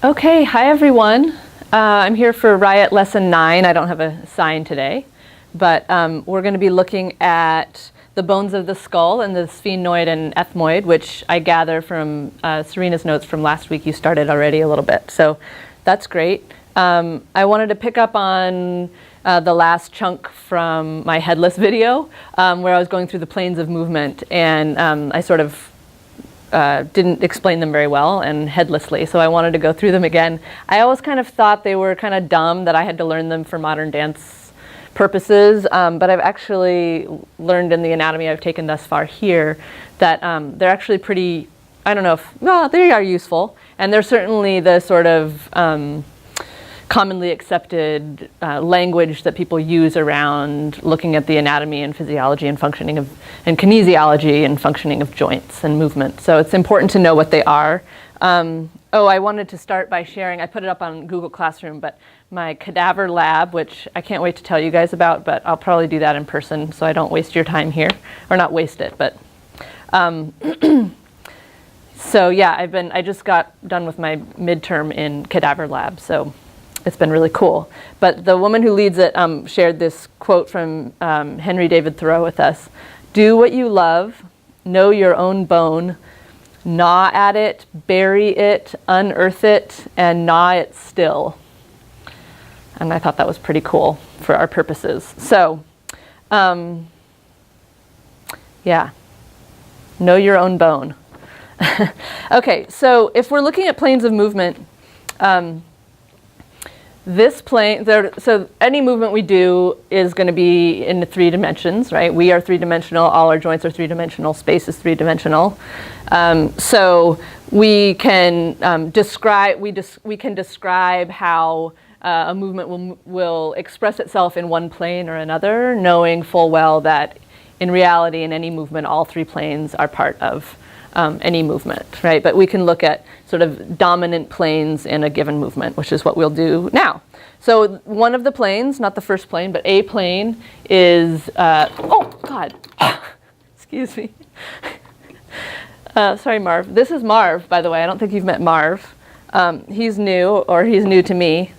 Okay, hi everyone. I'm here for Riot Lesson 9. I don't have a sign today, but we're going to be looking at the bones of the skull and the sphenoid and ethmoid, which I gather from Serena's notes from last week. You started already a little bit, so that's great. I wanted to pick up on the last chunk from my headless video, where I was going through the planes of movement, and I sort of didn't explain them very well and headlessly, so I wanted to go through them again. I always kind of thought they were kind of dumb, that I had to learn them for modern dance purposes, but I've actually learned in the anatomy I've taken thus far here that they're actually pretty, I don't know if, well, they are useful, and they're certainly the sort of commonly accepted language that people use around looking at the anatomy and physiology and functioning of, and kinesiology and functioning of joints and movement. So it's important to know what they are. I wanted to start by sharing, I put it up on Google Classroom, but my cadaver lab, which I can't wait to tell you guys about, but I'll probably do that in person so I don't waste your time here, or not waste it, but so yeah, I just got done with my midterm in cadaver lab, so it's been really cool. But the woman who leads it shared this quote from Henry David Thoreau with us. Do what you love, know your own bone, gnaw at it, bury it, unearth it, and gnaw it still. And I thought that was pretty cool for our purposes. So, yeah, know your own bone. Okay, so if we're looking at planes of movement, this plane, so any movement we do is going to be in the 3 dimensions, right? We are 3-dimensional, all our joints are 3-dimensional, space is 3-dimensional. So we can describe how a movement will express itself in one plane or another, knowing full well that in reality, in any movement, all 3 planes are part of any movement, right? But we can look at sort of dominant planes in a given movement, which is what we'll do now. So one of the planes, not the first plane, but a plane is, oh God, excuse me. Sorry, Marv. This is Marv, by the way. I don't think you've met Marv. He's new, or he's new to me.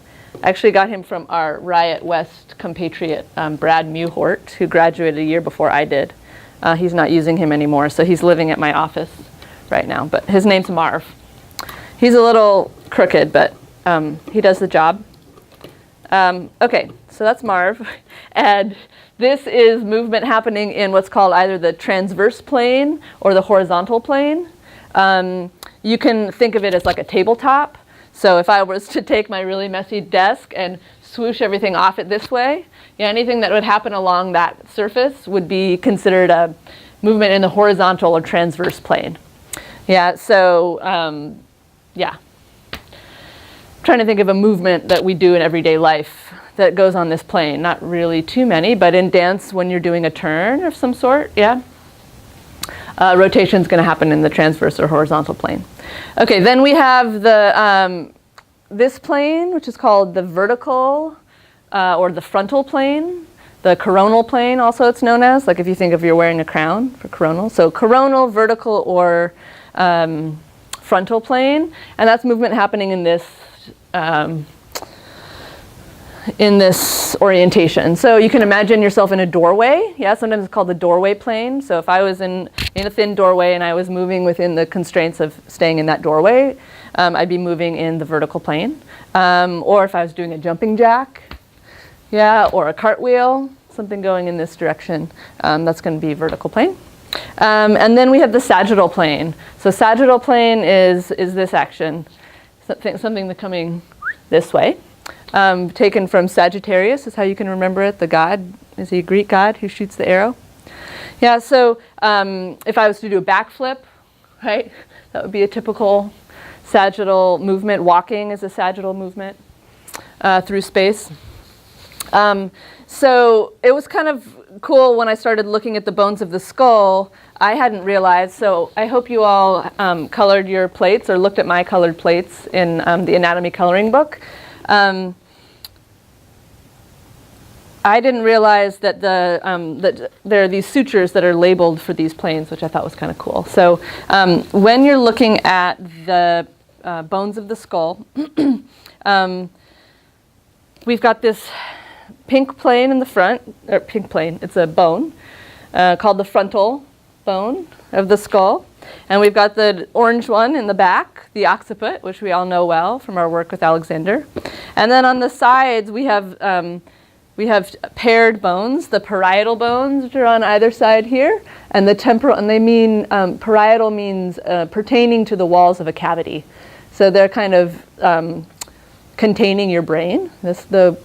I actually got him from our Riot West compatriot, Brad Muhort, who graduated a year before I did. He's not using him anymore, so he's living at my office right now, but his name's Marv. He's a little crooked, but he does the job. Okay, so that's Marv, and this is movement happening in what's called either the transverse plane or the horizontal plane. You can think of it as like a tabletop. So if I was to take my really messy desk and swoosh everything off it this way, anything that would happen along that surface would be considered a movement in the horizontal or transverse plane. Yeah, so yeah. I'm trying to think of a movement that we do in everyday life that goes on this plane. Not really too many, but in dance when you're doing a turn of some sort, yeah. Rotation is going to happen in the transverse or horizontal plane. Okay, then we have the this plane, which is called the vertical or the frontal plane, the coronal plane also it's known as, like if you think of you're wearing a crown for coronal. So coronal, vertical, or frontal plane, and that's movement happening in this orientation. So you can imagine yourself in a doorway. Yeah, sometimes it's called the doorway plane. So if I was in a thin doorway and I was moving within the constraints of staying in that doorway, I'd be moving in the vertical plane. Or if I was doing a jumping jack, yeah, or a cartwheel, something going in this direction, that's going to be vertical plane. And then we have the sagittal plane. So sagittal plane is this action, something that's coming this way. Taken from Sagittarius is how you can remember it. The god, is he a Greek god who shoots the arrow? Yeah, so if I was to do a backflip, right, that would be a typical sagittal movement. Walking is a sagittal movement through space. So it was kind of cool when I started looking at the bones of the skull. I hadn't realized, so I hope you all colored your plates or looked at my colored plates in the anatomy coloring book. I didn't realize that that there are these sutures that are labeled for these planes, which I thought was kind of cool. So when you're looking at the bones of the skull. We've got this pink plane in the front, or pink plane, it's a bone called the frontal bone of the skull. And we've got the orange one in the back, the occiput, which we all know well from our work with Alexander. And then on the sides, we have paired bones, the parietal bones, which are on either side here, and the temporal, and they mean, parietal means pertaining to the walls of a cavity. So they're kind of containing your brain. That's the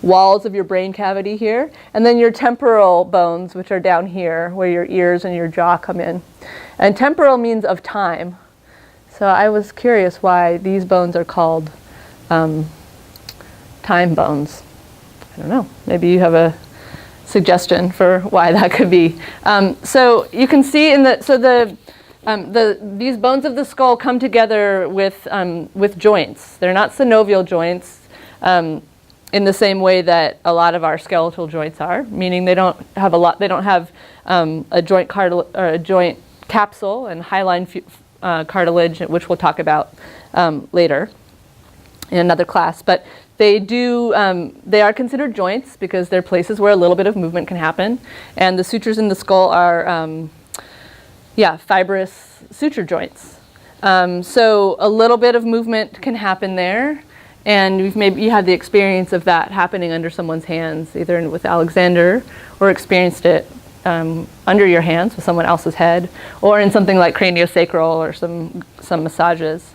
walls of your brain cavity here. And then your temporal bones, which are down here, where your ears and your jaw come in. And temporal means of time. So I was curious why these bones are called time bones. I don't know. Maybe you have a suggestion for why that could be. So you can see in these bones of the skull come together with joints. They're not synovial joints in the same way that a lot of our skeletal joints are, meaning they don't have a joint capsule and hyaline cartilage, which we'll talk about later in another class. But they are considered joints because they're places where a little bit of movement can happen. And the sutures in the skull are, fibrous suture joints. So a little bit of movement can happen there. And you had the experience of that happening under someone's hands, either with Alexander or experienced it under your hands with someone else's head, or in something like craniosacral or some massages.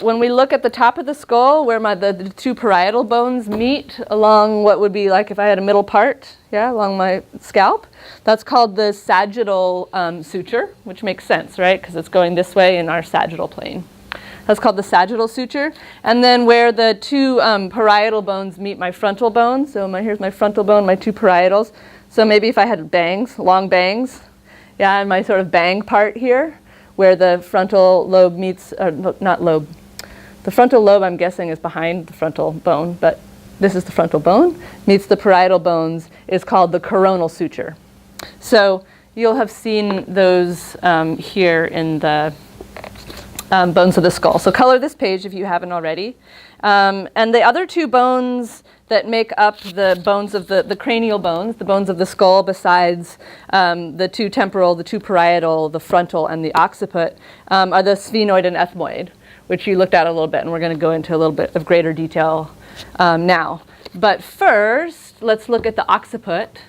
When we look at the top of the skull, where the two parietal bones meet along what would be like if I had a middle part, along my scalp, that's called the sagittal suture, which makes sense, right? Because it's going this way in our sagittal plane. That's called the sagittal suture. And then where the two parietal bones meet my frontal bone, so here's my frontal bone, my two parietals. So maybe if I had bangs, long bangs, and my sort of bang part here, where the frontal lobe meets, not lobe, the frontal lobe I'm guessing is behind the frontal bone, but this is the frontal bone, meets the parietal bones, is called the coronal suture. So you'll have seen those here in the bones of the skull. So color this page if you haven't already. And the other two bones that make up the bones of the cranial bones, the bones of the skull, besides the two temporal, the two parietal, the frontal, and the occiput, are the sphenoid and ethmoid, which you looked at a little bit, and we're going to go into a little bit of greater detail now. But first, let's look at the occiput.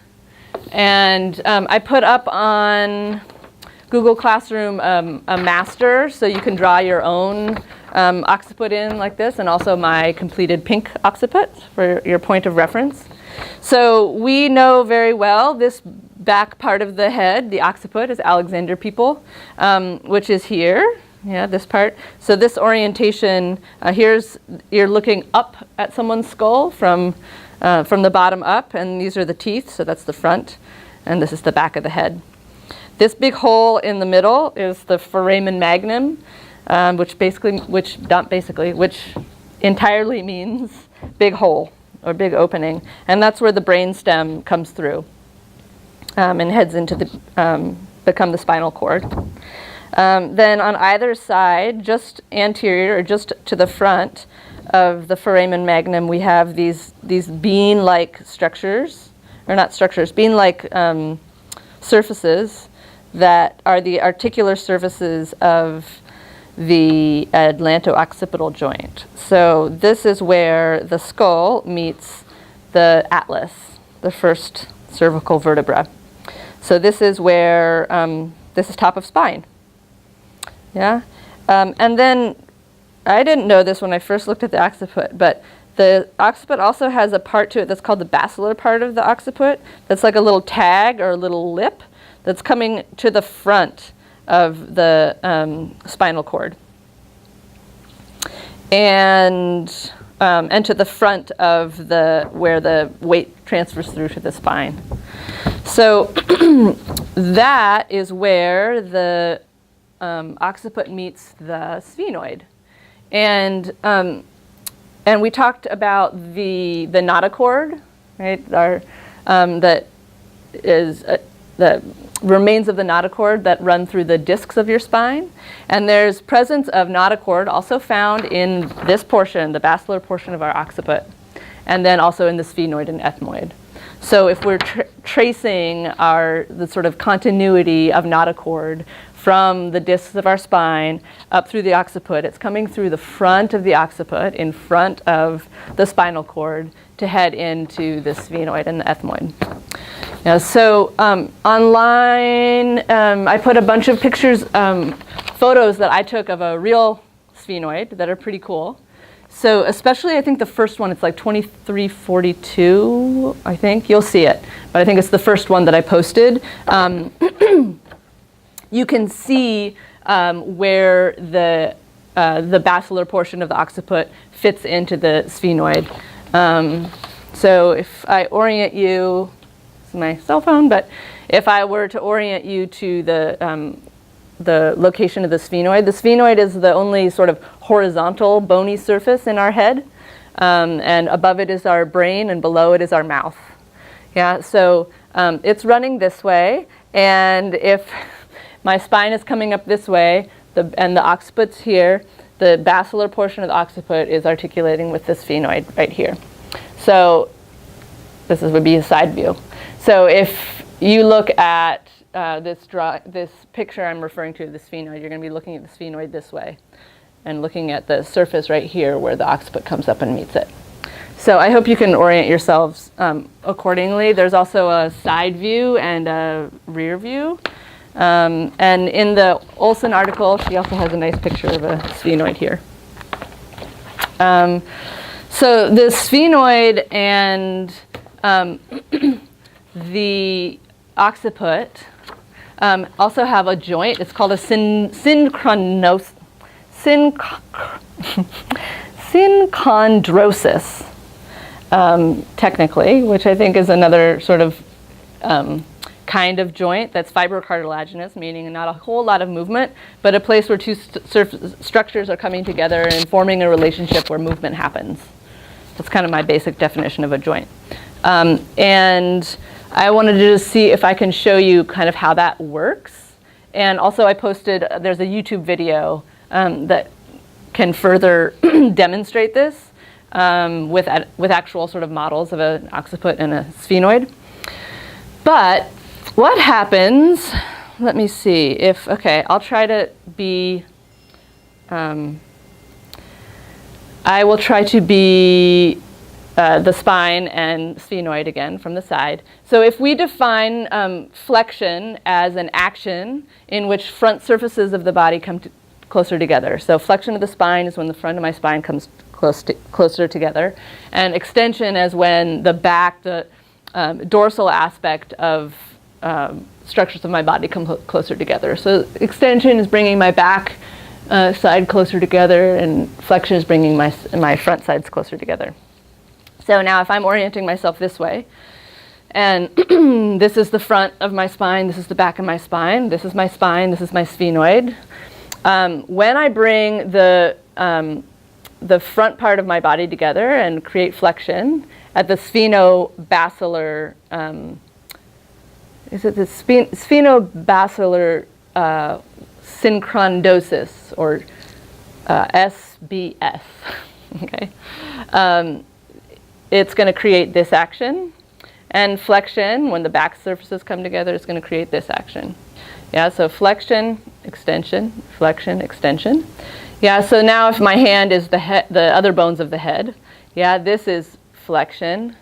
And I put up on Google Classroom a master, so you can draw your own occiput in like this, and also my completed pink occiput for your point of reference. So we know very well this back part of the head, the occiput, is Alexander people, which is here, this part. So this orientation, you're looking up at someone's skull from the bottom up, and these are the teeth, so that's the front, and this is the back of the head. This big hole in the middle is the foramen magnum, which entirely means big hole or big opening, and that's where the brain stem comes through and heads into become the spinal cord. Then on either side, just anterior or just to the front of the foramen magnum, we have these bean-like structures, or not structures, bean-like surfaces that are the articular surfaces of the atlanto-occipital joint. So this is where the skull meets the atlas, the first cervical vertebra. So this is where, this is top of spine. And then, I didn't know this when I first looked at the occiput, but the occiput also has a part to it that's called the basilar part of the occiput. That's like a little tag or a little lip that's coming to the front of the spinal cord, and to the front of where the weight transfers through to the spine. So that is where the occiput meets the sphenoid, and we talked about the notochord, right? That is the remains of the notochord that run through the discs of your spine. And there's presence of notochord also found in this portion, the basilar portion of our occiput, and then also in the sphenoid and ethmoid. So if we're tracing the sort of continuity of notochord from the discs of our spine up through the occiput, it's coming through the front of the occiput, in front of the spinal cord, to head into the sphenoid and the ethmoid. Yeah, so online, I put a bunch of pictures, photos that I took of a real sphenoid that are pretty cool. So especially, I think the first one, it's like 2342, I think. You'll see it, but I think it's the first one that I posted. You can see where the basilar portion of the occiput fits into the sphenoid. So if I orient you, this is my cell phone, but if I were to orient you to the location of the sphenoid is the only sort of horizontal bony surface in our head, and above it is our brain, and below it is our mouth. Yeah, so it's running this way, and if my spine is coming up this way, and the occiput's here, the basilar portion of the occiput is articulating with the sphenoid right here. So this would be a side view. So if you look at this picture I'm referring to, the sphenoid, you're going to be looking at the sphenoid this way and looking at the surface right here where the occiput comes up and meets it. So I hope you can orient yourselves accordingly. There's also a side view and a rear view. And in the Olson article, she also has a nice picture of a sphenoid here. So the sphenoid and the occiput also have a joint. It's called a synchondrosis, technically, which I think is another sort of kind of joint that's fibrocartilaginous, meaning not a whole lot of movement, but a place where two structures are coming together and forming a relationship where movement happens. That's kind of my basic definition of a joint. And I wanted to just see if I can show you kind of how that works. And also I posted, there's a YouTube video that can further demonstrate this with actual sort of models of an occiput and a sphenoid. But what happens, let me see, I'll try to be, I will try to be the spine and sphenoid again from the side. So if we define flexion as an action in which front surfaces of the body come closer together. So flexion of the spine is when the front of my spine comes closer together. And extension is when the back, the dorsal aspect of structures of my body come closer together. So extension is bringing my back side closer together, and flexion is bringing my front sides closer together. So now if I'm orienting myself this way, and this is the front of my spine, this is the back of my spine, this is my spine, this is my sphenoid. When I bring the front part of my body together and create flexion at the sphenobasilar, sphenobasilar synchrondosis, or SBS, okay? It's going to create this action, and flexion, when the back surfaces come together, it's going to create this action. Yeah, so flexion, extension, flexion, extension. Yeah, so now if my hand is the other bones of the head, yeah, this is flexion,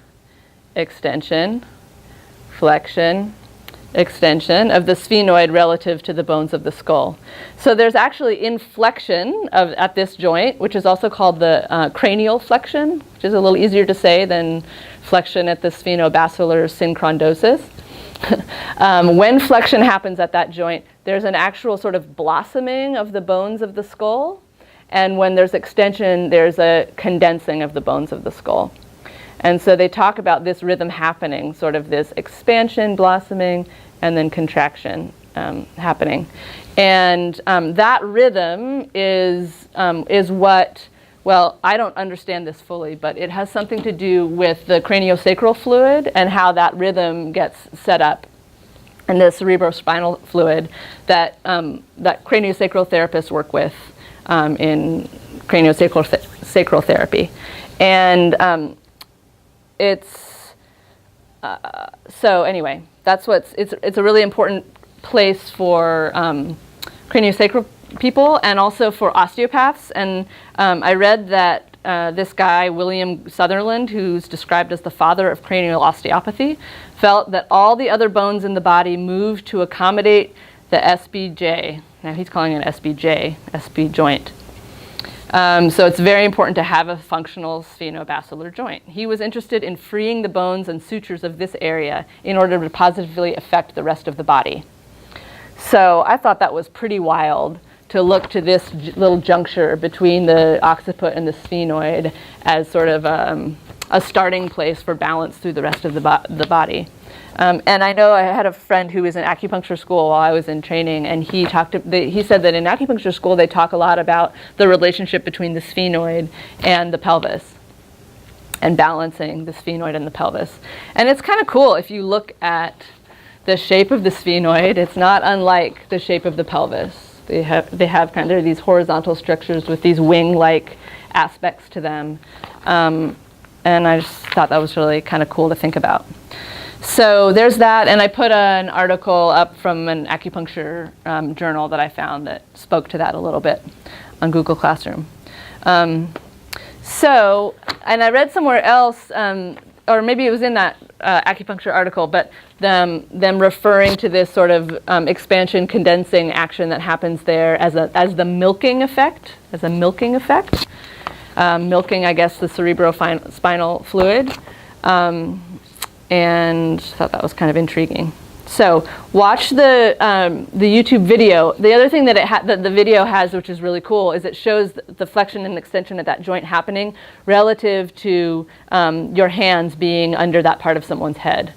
extension, flexion, extension of the sphenoid relative to the bones of the skull. So there's actually inflection at this joint, which is also called the cranial flexion, which is a little easier to say than flexion at the sphenobasilar synchrondosis. When flexion happens at that joint, there's an actual sort of blossoming of the bones of the skull, and when there's extension, there's a condensing of the bones of the skull. And so they talk about this rhythm happening, sort of this expansion, blossoming, and then contraction happening. And that rhythm is what, well, I don't understand this fully, but it has something to do with the craniosacral fluid and how that rhythm gets set up and the cerebrospinal fluid that that craniosacral therapists work with in craniosacral therapy. And it's so anyway, that's it's a really important place for craniosacral people and also for osteopaths. And I read that this guy, William Sutherland, who's described as the father of cranial osteopathy, felt that all the other bones in the body moved to accommodate the SBJ. Now he's calling it SBJ, SB joint. So it's very important to have a functional sphenobasilar joint. He was interested in freeing the bones and sutures of this area in order to positively affect the rest of the body. So I thought that was pretty wild to look to this little juncture between the occiput and the sphenoid as sort of a starting place for balance through the rest of the body. And I know I had a friend who was in acupuncture school while I was in training, and he said that in acupuncture school they talk a lot about the relationship between the sphenoid and the pelvis, and balancing the sphenoid and the pelvis. And it's kind of cool if you look at the shape of the sphenoid. It's not unlike the shape of the pelvis. They have kind of these horizontal structures with these wing-like aspects to them. And I just thought that was really kind of cool to think about. So there's that, and I put an article up from an acupuncture journal that I found that spoke to that a little bit on Google Classroom. So, and I read somewhere else, or maybe it was in that acupuncture article, but them referring to this sort of expansion condensing action that happens there as the milking effect, milking, I guess, the cerebrospinal fluid. And I thought that was kind of intriguing. So watch the YouTube video. The other thing that the video has, which is really cool, is it shows the flexion and extension of that joint happening relative to your hands being under that part of someone's head.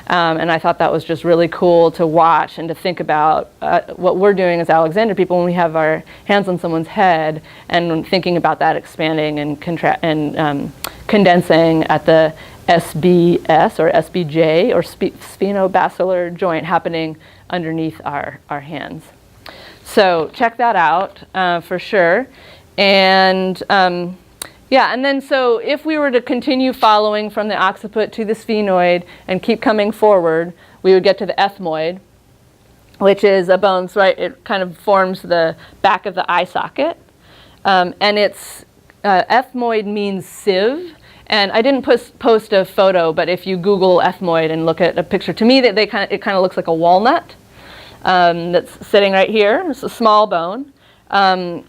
And I thought that was just really cool to watch and to think about what we're doing as Alexander people when we have our hands on someone's head, and thinking about that expanding and condensing at the SBS or SBJ or sphenobasilar joint happening underneath our hands. So check that out for sure. And yeah, and then so if we were to continue following from the occiput to the sphenoid and keep coming forward, we would get to the ethmoid, which is a bone, right? It kind of forms the back of the eye socket. And it's ethmoid means sieve. And I didn't post a photo, but if you Google ethmoid and look at a picture, to me it kind of looks like a walnut that's sitting right here. It's a small bone, and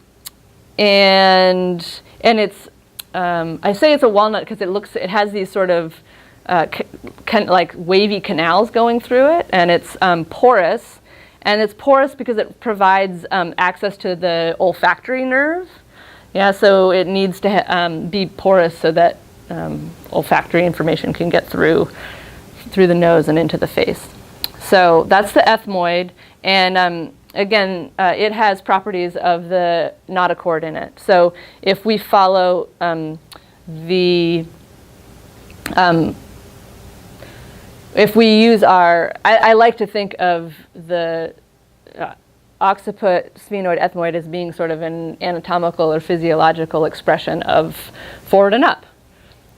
it's I say it's a walnut because it has these sort of like wavy canals going through it, and it's porous, and it's porous because it provides access to the olfactory nerve. Yeah, so it needs to be porous so that olfactory information can get through the nose and into the face. So that's the ethmoid, and again, it has properties of the notochord in it. So if we follow if we use I like to think of the occiput, sphenoid, ethmoid as being sort of an anatomical or physiological expression of forward and up.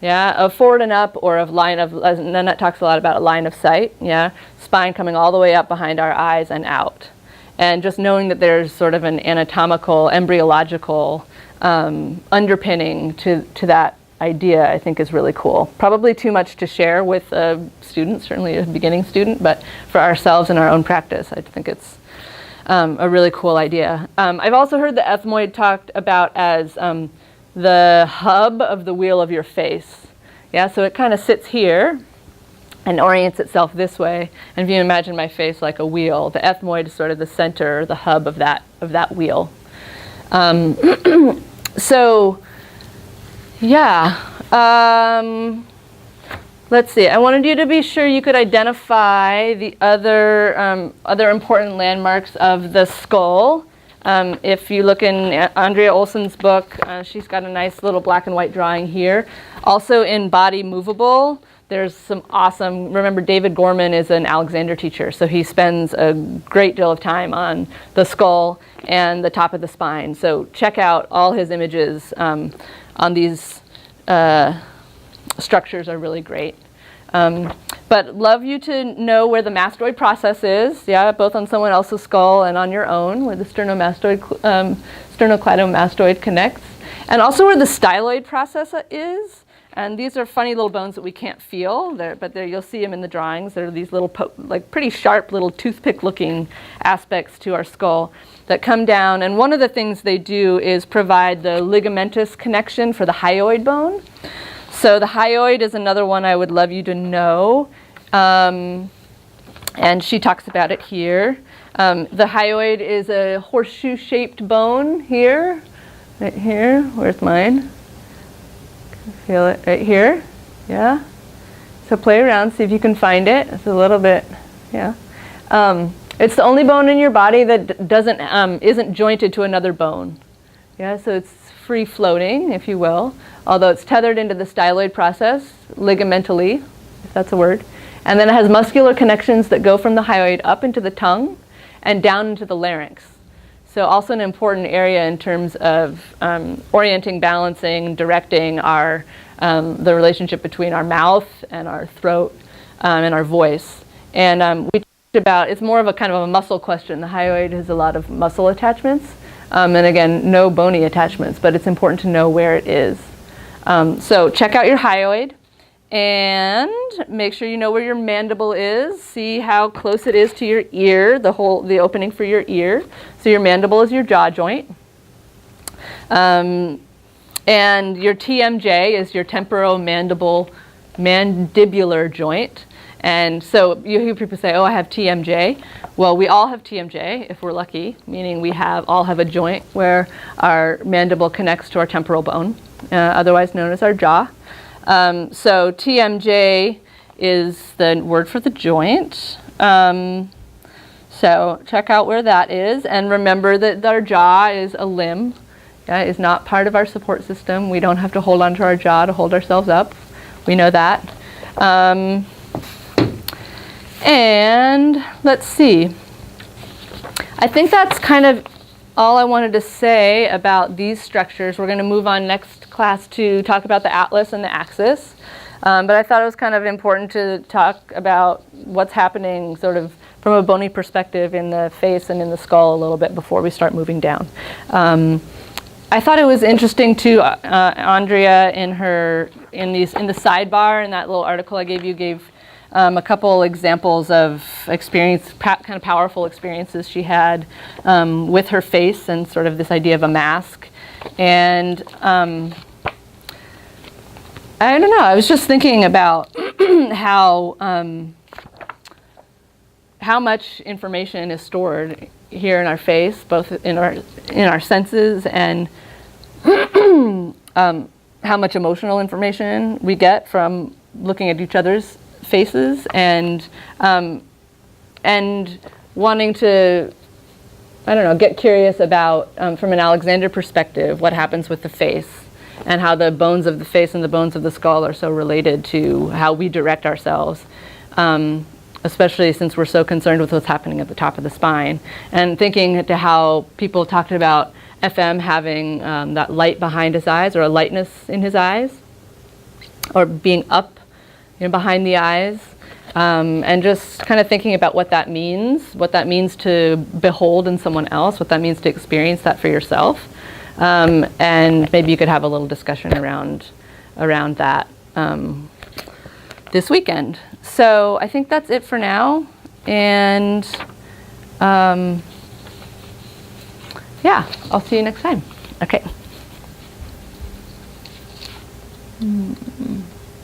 Yeah, of forward and up, or of line of, as Nanette talks a lot about, a line of sight, yeah, spine coming all the way up behind our eyes and out. And just knowing that there's sort of an anatomical, embryological underpinning to that idea, I think is really cool. Probably too much to share with a student, certainly a beginning student, but for ourselves in our own practice, I think it's a really cool idea. I've also heard the ethmoid talked about as the hub of the wheel of your face. Yeah, so it kind of sits here and orients itself this way. And if you imagine my face like a wheel, the ethmoid is sort of the center, the hub of that wheel. So, yeah. Let's see. I wanted you to be sure you could identify the other important landmarks of the skull. If you look in Andrea Olson's book, she's got a nice little black and white drawing here. Also in Body Movable, There's some awesome, remember David Gorman is an Alexander teacher, so he spends a great deal of time on the skull and the top of the spine. So check out all his images on these structures are really great. But love you to know where the mastoid process is, yeah, both on someone else's skull and on your own, where the sternocleidomastoid connects, and also where the styloid process is. And these are funny little bones that we can't feel, but you'll see them in the drawings. There are these little, like pretty sharp little toothpick-looking aspects to our skull that come down. And one of the things they do is provide the ligamentous connection for the hyoid bone. So the hyoid is another one I would love you to know. And she talks about it here. The hyoid is a horseshoe-shaped bone here, right here. Where's mine? Feel it right here, yeah. So play around, see if you can find it. It's a little bit, yeah. It's the only bone in your body that isn't jointed to another bone. Yeah, so it's free floating, if you will, although it's tethered into the styloid process ligamentally, if that's a word. And then it has muscular connections that go from the hyoid up into the tongue and down into the larynx. So also an important area in terms of orienting, balancing, directing the relationship between our mouth and our throat and our voice. And we talked about, it's more of a kind of a muscle question. The hyoid has a lot of muscle attachments. And again, no bony attachments, but it's important to know where it is. So check out your hyoid and make sure you know where your mandible is. See how close it is to your ear, the opening for your ear. So your mandible is your jaw joint. And your TMJ is your temporomandibular joint. And so you hear people say, oh, I have TMJ. Well, we all have TMJ if we're lucky, meaning we all have a joint where our mandible connects to our temporal bone, otherwise known as our jaw. So TMJ is the word for the joint. So check out where that is, and remember that our jaw is a limb. Yeah, is not part of our support system. We don't have to hold onto our jaw to hold ourselves up. We know that. And let's see. I think that's kind of all I wanted to say about these structures. We're going to move on next class to talk about the atlas and the axis. But I thought it was kind of important to talk about what's happening sort of from a bony perspective in the face and in the skull a little bit before we start moving down. I thought it was interesting too, Andrea in the sidebar in that little article I gave a couple examples of kind of powerful experiences she had with her face and sort of this idea of a mask. And I don't know, I was just thinking about how much information is stored here in our face, both in our senses, and how much emotional information we get from looking at each other's faces, and wanting to, I don't know, get curious about, from an Alexander perspective, what happens with the face and how the bones of the face and the bones of the skull are so related to how we direct ourselves, especially since we're so concerned with what's happening at the top of the spine. And thinking to how people talked about FM having that light behind his eyes, or a lightness in his eyes, or being up behind the eyes, and just kind of thinking about what that means to behold in someone else, what that means to experience that for yourself. And maybe you could have a little discussion around that this weekend. So I think that's it for now. And yeah, I'll see you next time. Okay.